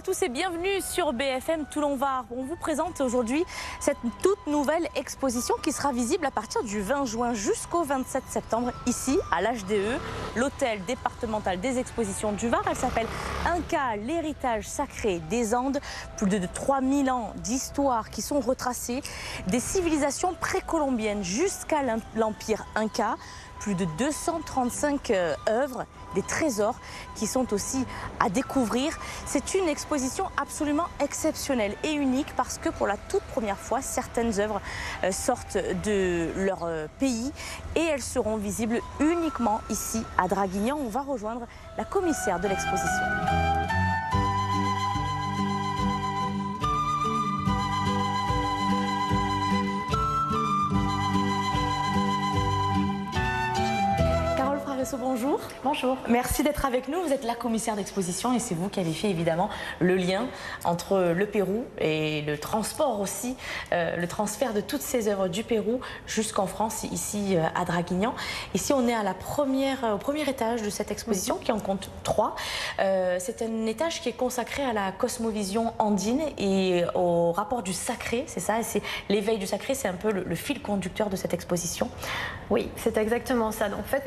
tous et bienvenue sur BFM Toulon-Var. On vous présente aujourd'hui cette toute nouvelle exposition qui sera visible à partir du 20 juin jusqu'au 27 septembre ici à l'HDE, l'hôtel départemental des expositions du Var. Elle s'appelle Inca, l'héritage sacré des Andes. Plus de 3000 ans d'histoire qui sont retracées, des civilisations précolombiennes jusqu'à l'empire Inca. Plus de 235 œuvres, des trésors qui sont aussi à découvrir. C'est une exposition absolument exceptionnelle et unique parce que pour la toute première fois, certaines œuvres sortent de leur pays et elles seront visibles uniquement ici à Draguignan. On va rejoindre la commissaire de l'exposition. Bonjour. Bonjour. Merci d'être avec nous. Vous êtes la commissaire d'exposition et c'est vous qui avez fait évidemment le lien entre le Pérou et le transport aussi, le transfert de toutes ces œuvres du Pérou jusqu'en France, ici à Draguignan. Ici, on est à au premier étage de cette exposition qui en compte 3. C'est un étage qui est consacré à la cosmovision andine et au rapport du sacré, c'est ça, c'est l'éveil du sacré, c'est un peu le fil conducteur de cette exposition. Oui, c'est exactement ça. Donc, en fait,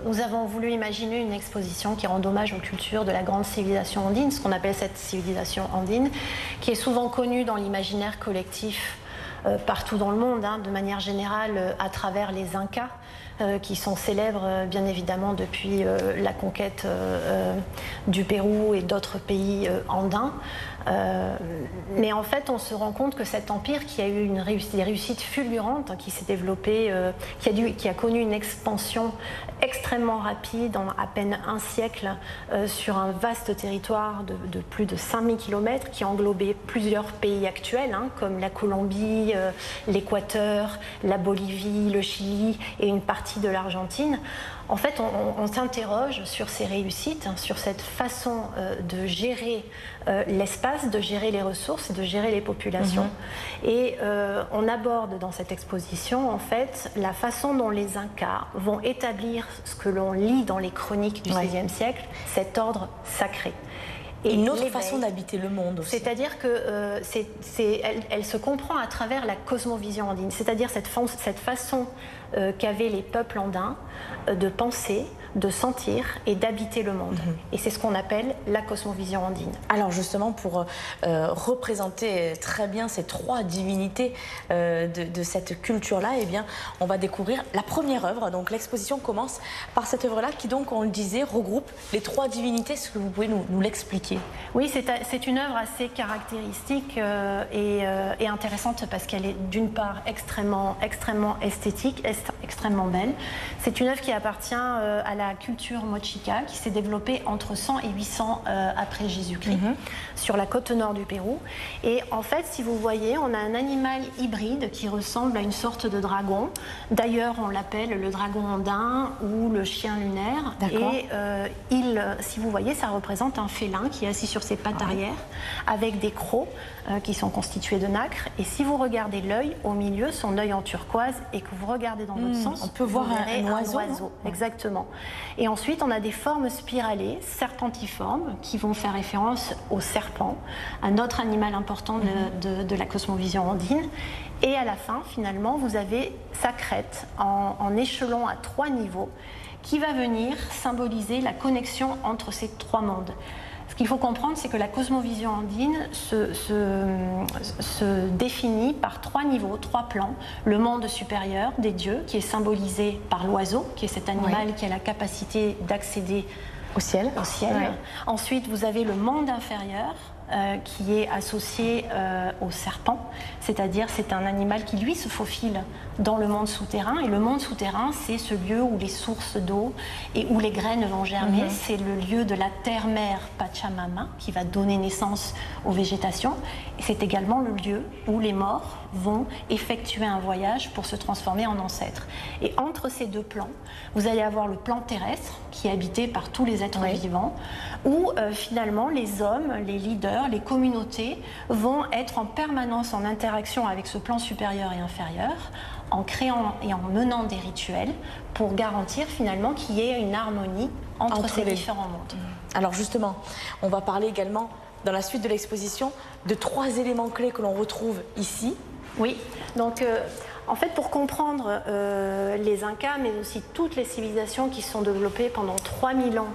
nous avons voulu imaginer une exposition qui rend hommage aux cultures de la grande civilisation andine, ce qu'on appelle cette civilisation andine, qui est souvent connue dans l'imaginaire collectif partout dans le monde, de manière générale à travers les Incas, qui sont célèbres bien évidemment depuis la conquête du Pérou et d'autres pays andins. Mais en fait, on se rend compte que cet empire qui a eu des réussites fulgurantes, qui s'est développé, qui a connu une expansion extrêmement rapide en à peine un siècle sur un vaste territoire de plus de 5000 km qui englobait plusieurs pays actuels, comme la Colombie, l'Équateur, la Bolivie, le Chili et une partie de l'Argentine. En fait, on s'interroge sur ces réussites, sur cette façon de gérer l'espace, de gérer les ressources et de gérer les populations. Et on aborde dans cette exposition, en fait, la façon dont les Incas vont établir ce que l'on lit dans les chroniques du XVIe siècle, cet ordre sacré. Et une autre façon d'habiter le monde aussi. C'est-à-dire que elle se comprend à travers la cosmovision andine, c'est-à-dire cette façon qu'avaient les peuples andins de penser, de sentir et d'habiter le monde. Et c'est ce qu'on appelle la cosmovision andine. Alors justement, pour représenter très bien ces 3 divinités de cette culture-là, eh bien, on va découvrir la première œuvre. Donc l'exposition commence par cette œuvre-là qui, donc, on le disait, regroupe les 3 divinités. Est-ce que vous pouvez nous l'expliquer? Oui, c'est une œuvre assez caractéristique et intéressante parce qu'elle est d'une part extrêmement esthétique, extrêmement belle. C'est une œuvre qui appartient à la culture mochica qui s'est développée entre 100 et 800 après Jésus-Christ sur la côte nord du Pérou. Et en fait, si vous voyez, on a un animal hybride qui ressemble à une sorte de dragon. D'ailleurs, on l'appelle le dragon andin ou le chien lunaire. Et si vous voyez, ça représente un félin qui est assis sur ses pattes arrière avec des crocs qui sont constitués de nacre. Et si vous regardez l'œil au milieu, son œil en turquoise, et que vous regardez dans l'autre sens, on peut voir un oiseau. Exactement. Et ensuite, on a des formes spiralées, serpentiformes, qui vont faire référence au serpent, un autre animal important de la cosmovision andine. Et à la fin, finalement, vous avez sa crête en échelon à 3 niveaux, qui va venir symboliser la connexion entre ces 3 mondes. Ce qu'il faut comprendre, c'est que la cosmovision andine se définit par 3 niveaux, 3 plans. Le monde supérieur des dieux, qui est symbolisé par l'oiseau, qui est cet animal qui a la capacité d'accéder au ciel. Ensuite, vous avez le monde inférieur, qui est associé au serpent, c'est-à-dire c'est un animal qui lui se faufile dans le monde souterrain, et le monde souterrain c'est ce lieu où les sources d'eau et où les graines vont germer, c'est le lieu de la terre-mère Pachamama qui va donner naissance aux végétations, et c'est également le lieu où les morts vont effectuer un voyage pour se transformer en ancêtres. Et entre ces 2 plans, vous allez avoir le plan terrestre qui est habité par tous les êtres vivants, où finalement les hommes, les leaders, créateurs, les communautés vont être en permanence en interaction avec ce plan supérieur et inférieur, en créant et en menant des rituels pour garantir finalement qu'il y ait une harmonie entre ces différents mondes. Alors justement, on va parler également dans la suite de l'exposition de 3 éléments clés que l'on retrouve ici. Oui, donc en fait pour comprendre les Incas, mais aussi toutes les civilisations qui se sont développées pendant 3000 ans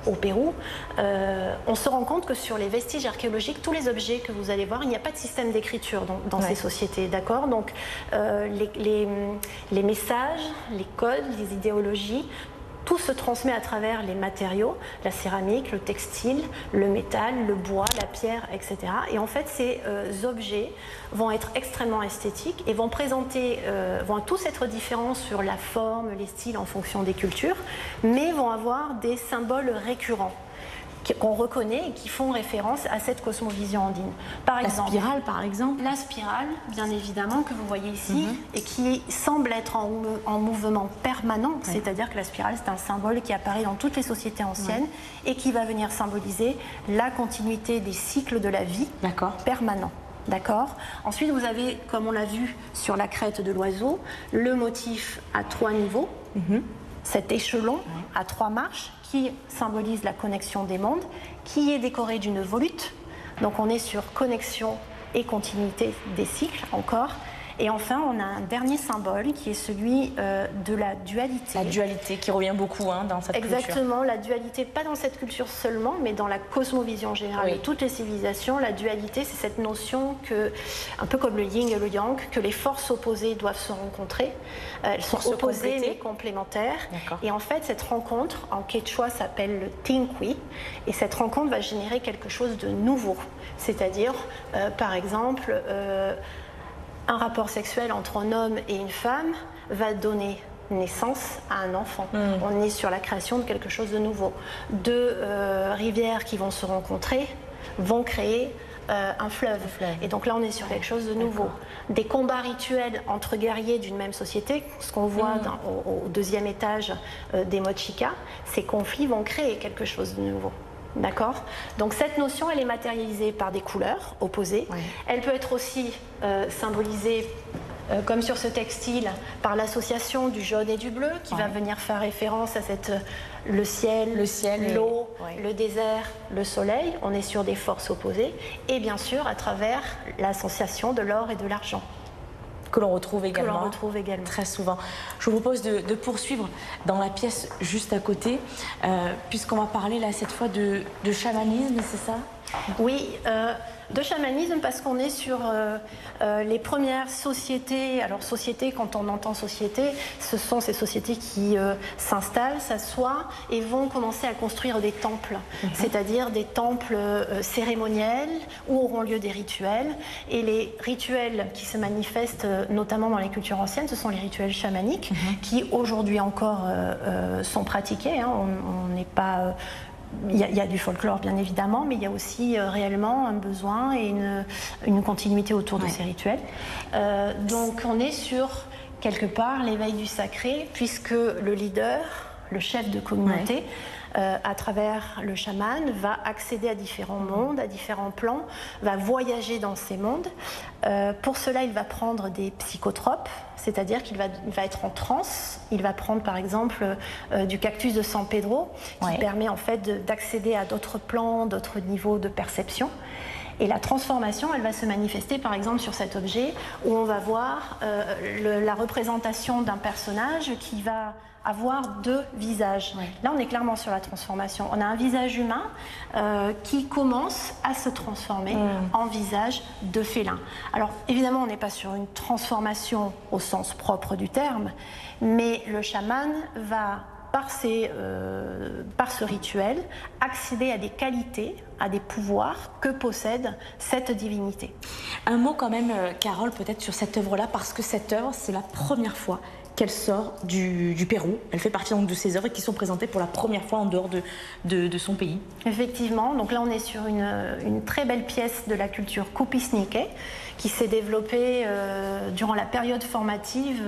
au Pérou, on se rend compte que sur les vestiges archéologiques, tous les objets que vous allez voir, il n'y a pas de système d'écriture dans ces sociétés, d'accord? Donc les messages, les codes, les idéologies, tout se transmet à travers les matériaux, la céramique, le textile, le métal, le bois, la pierre, etc. Et en fait, ces objets vont être extrêmement esthétiques et vont tous être différents sur la forme, les styles en fonction des cultures, mais vont avoir des symboles récurrents qu'on reconnaît et qui font référence à cette cosmovision andine. Par exemple, la spirale, par exemple. La spirale, bien évidemment, que vous voyez ici, et qui semble être en mouvement permanent, c'est-à-dire que la spirale, c'est un symbole qui apparaît dans toutes les sociétés anciennes et qui va venir symboliser la continuité des cycles de la vie permanents. D'accord. Ensuite, vous avez, comme on l'a vu sur la crête de l'oiseau, le motif à 3 niveaux, cet échelon à 3 marches, qui symbolise la connexion des mondes, qui est décoré d'une volute. Donc on est sur connexion et continuité des cycles encore. Et enfin, on a un dernier symbole qui est celui de la dualité. La dualité qui revient beaucoup dans cette culture. Exactement, la dualité, pas dans cette culture seulement, mais dans la cosmovision générale de toutes les civilisations. La dualité, c'est cette notion que, un peu comme le yin et le yang, que les forces opposées doivent se rencontrer. Elles sont opposées mais complémentaires. Et en fait, cette rencontre, en quechua, s'appelle le tinkui. Et cette rencontre va générer quelque chose de nouveau. C'est-à-dire, par exemple, un rapport sexuel entre un homme et une femme va donner naissance à un enfant. On est sur la création de quelque chose de nouveau. 2 rivières qui vont se rencontrer vont créer un fleuve. Et donc là, on est sur quelque chose de nouveau. Des combats rituels entre guerriers d'une même société, ce qu'on voit au 2e étage des Mochica, ces conflits vont créer quelque chose de nouveau. D'accord. Donc cette notion, elle est matérialisée par des couleurs opposées. Elle peut être aussi symbolisée, comme sur ce textile, par l'association du jaune et du bleu, qui va venir faire référence à le ciel, l'eau, le désert, le soleil. On est sur des forces opposées. Et bien sûr, à travers l'association de l'or et de l'argent. Que l'on retrouve également très souvent. Je vous propose de poursuivre dans la pièce juste à côté, puisqu'on va parler là cette fois de chamanisme, c'est ça? Oui, de chamanisme parce qu'on est sur les premières sociétés. Alors sociétés, quand on entend société, ce sont ces sociétés qui s'installent, s'assoient et vont commencer à construire des temples, c'est-à-dire des temples cérémoniels où auront lieu des rituels. Et les rituels qui se manifestent notamment dans les cultures anciennes, ce sont les rituels chamaniques qui aujourd'hui encore sont pratiqués. On n'est pas... Il y a du folklore bien évidemment, mais il y a aussi réellement un besoin et une continuité autour de ces rituels. Donc on est sur quelque part l'éveil du sacré, puisque le leader, le chef de communauté, à travers le chaman, va accéder à différents mondes, à différents plans, va voyager dans ces mondes. Pour cela, il va prendre des psychotropes, c'est-à-dire qu'il va être en transe. Il va prendre par exemple du cactus de San Pedro, qui permet en fait d'accéder à d'autres plans, d'autres niveaux de perception. Et la transformation, elle va se manifester par exemple sur cet objet où on va voir la représentation d'un personnage qui va avoir 2 visages. Là, on est clairement sur la transformation. On a un visage humain qui commence à se transformer en visage de félin. Alors, évidemment, on n'est pas sur une transformation au sens propre du terme, mais le chaman va, par ce rituel, accéder à des qualités, à des pouvoirs que possède cette divinité. Un mot quand même, Carole, peut-être sur cette œuvre-là, parce que cette œuvre, c'est la première fois qu'elle sort du Pérou. Elle fait partie donc de ces œuvres qui sont présentées pour la première fois en dehors de son pays. Effectivement, donc là on est sur une très belle pièce de la culture Cupisnique qui s'est développée durant la période formative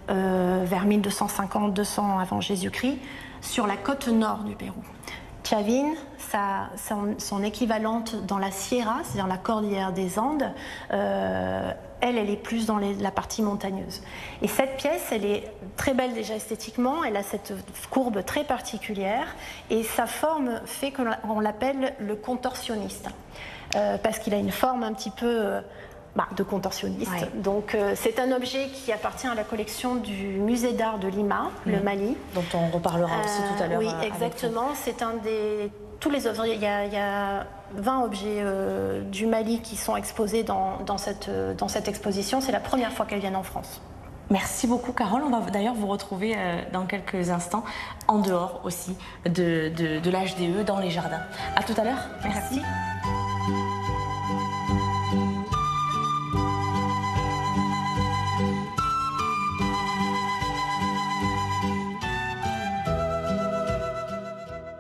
vers 1250-200 avant Jésus-Christ sur la côte nord du Pérou. Chavin, son équivalente dans la Sierra, c'est-à-dire la cordillère des Andes, elle est plus dans la partie montagneuse. Et cette pièce, elle est très belle déjà esthétiquement, elle a cette courbe très particulière et sa forme fait qu'on l'appelle le contorsionniste, parce qu'il a une forme un petit peu de contorsionniste. Ouais. Donc c'est un objet qui appartient à la collection du musée d'art de Lima, le Mali. Dont on reparlera aussi tout à l'heure. Oui, exactement. C'est un des... Tous les œuvres, il y a 20 objets du Mali qui sont exposés dans cette exposition. C'est la première fois qu'elles viennent en France. Merci beaucoup Carole, on va d'ailleurs vous retrouver dans quelques instants en dehors aussi de l'HDE dans les jardins. À tout à l'heure. Merci.